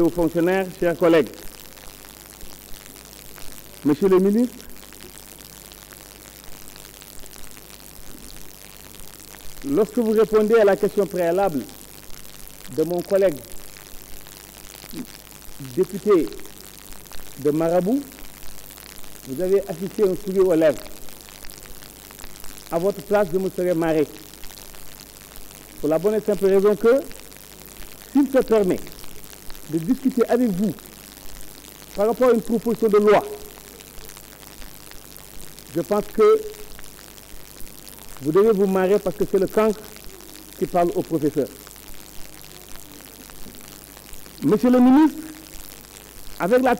Aux fonctionnaires, chers collègues, Monsieur le ministre, lorsque vous répondez à la question préalable de mon collègue député de Marabout, vous avez affiché un sourire aux lèvres. À votre place, je me serais marré. Pour la bonne et simple raison que, s'il se permet de discuter avec vous par rapport à une proposition de loi, je pense que vous devez vous marrer parce que c'est le cancre qui parle au professeur. Monsieur le ministre, avec la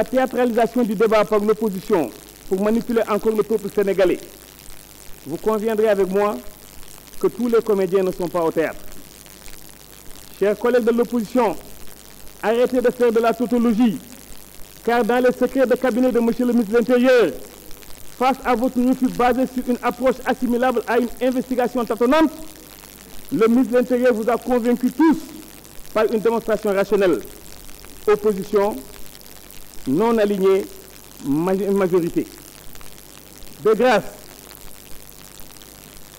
théâtralisation du débat par l'opposition pour manipuler encore le peuple sénégalais, vous conviendrez avec moi que tous les comédiens ne sont pas au théâtre. Chers collègues de l'opposition, arrêtez de faire de la tautologie, car dans les secrets de cabinet de Monsieur le ministre de l'Intérieur, face à votre refus basé sur une approche assimilable à une investigation tâtonnante, le ministre de l'Intérieur vous a convaincus tous par une démonstration rationnelle. Opposition, non alignée, majorité. De grâce,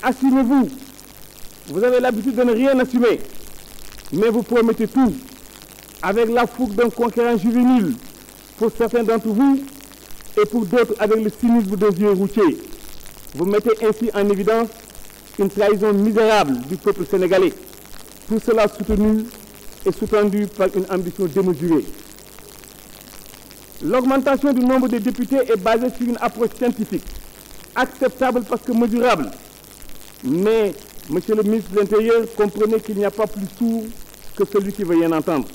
assumez-vous. Vous avez l'habitude de ne rien assumer, mais vous promettez tout, avec la fougue d'un conquérant juvénile pour certains d'entre vous et pour d'autres avec le cynisme des yeux routiers. Vous mettez ainsi en évidence une trahison misérable du peuple sénégalais, tout cela soutenu et sous-tendu par une ambition démesurée. L'augmentation du nombre de députés est basée sur une approche scientifique, acceptable parce que mesurable. Mais, Monsieur le ministre de l'Intérieur, comprenez qu'il n'y a pas plus sourd que celui qui veut rien entendre.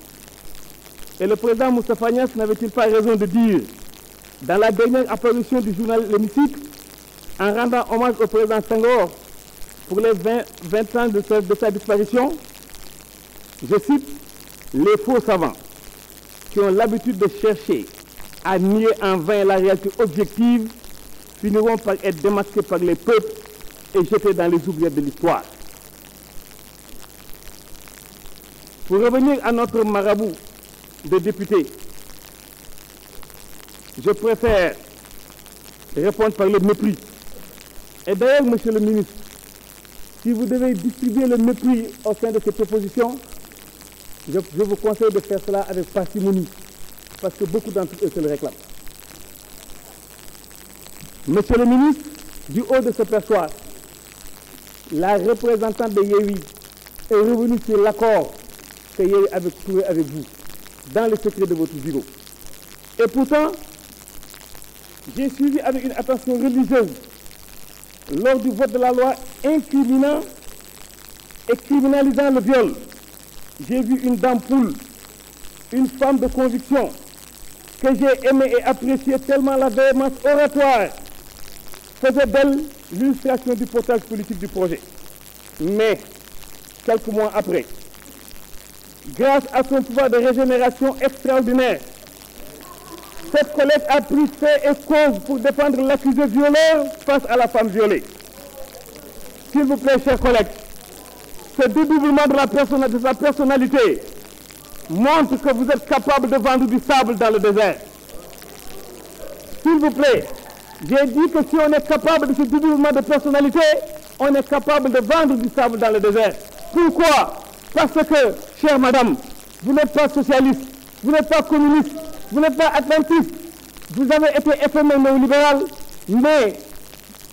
Et le président Moustapha Niasse n'avait-il pas raison de dire, dans la dernière apparition du journal L'Hémicycle, en rendant hommage au président Senghor pour les 20 ans de sa disparition, je cite, « Les faux savants qui ont l'habitude de chercher à nier en vain la réalité objective finiront par être démasqués par les peuples et jetés dans les oubliettes de l'histoire. » Pour revenir à notre marabout de députés, je préfère répondre par le mépris. Et d'ailleurs, Monsieur le ministre, si vous devez distribuer le mépris au sein de ces propositions, je vous conseille de faire cela avec parcimonie, parce que beaucoup d'entre eux se le réclament. Monsieur le ministre, du haut de ce perchoir, la représentante de Yewwi est revenue sur l'accord que Yewwi avait trouvé avec vous, dans le secret de votre bureau. Et pourtant, j'ai suivi avec une attention religieuse, lors du vote de la loi incriminant et criminalisant le viol, j'ai vu une dame poule, une femme de conviction, que j'ai aimée et appréciée tellement la véhémence oratoire faisait d'elle l'illustration du portage politique du projet. Mais, quelques mois après, grâce à son pouvoir de régénération extraordinaire, cette collègue a pris fait et cause pour défendre l'accusé violeur face à la femme violée. S'il vous plaît, chers collègues, ce dédoublement de sa personnalité montre que vous êtes capable de vendre du sable dans le désert. S'il vous plaît, j'ai dit que si on est capable de ce dédoublement de personnalité, on est capable de vendre du sable dans le désert. Pourquoi? Parce que, chère madame, vous n'êtes pas socialiste, vous n'êtes pas communiste, vous n'êtes pas adventiste, vous avez été éphémère néolibéral, mais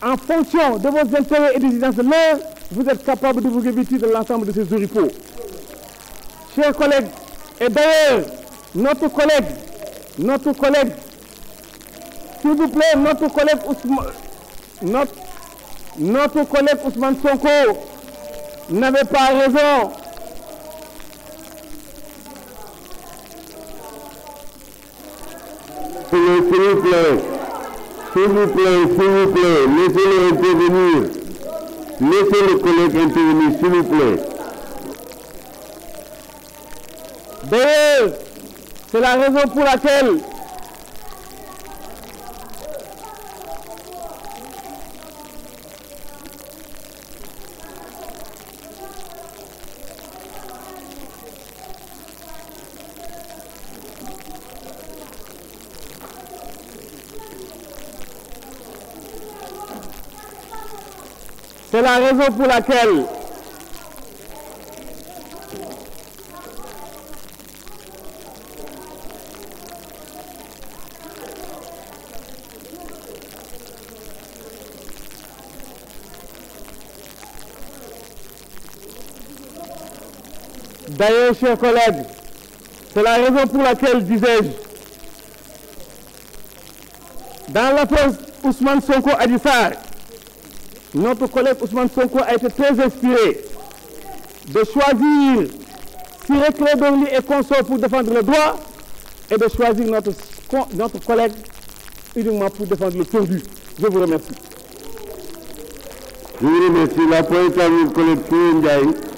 en fonction de vos intérêts et des exigences de l'heure, vous êtes capable de vous revêtir de l'ensemble de ces oripeaux. Chers collègues, et d'ailleurs, notre collègue, s'il vous plaît, notre collègue Ousmane Sonko n'avait pas raison. S'il vous plaît, laissez-le intervenir. Laissez le collègue intervenir, s'il vous plaît. D'ailleurs, c'est la raison pour laquelle C'est la raison pour laquelle d'ailleurs, chers collègues, c'est la raison pour laquelle, disais-je, dans l'affaire Ousmane Sonko Adji Sarr, notre collègue Ousmane Sonko a été très inspiré de choisir Ciré Clédor Ly et consort pour défendre le droit et de choisir notre collègue uniquement pour défendre le tordu. Je vous remercie. Je vous remercie. La parole est à notre collègue Ndiaye.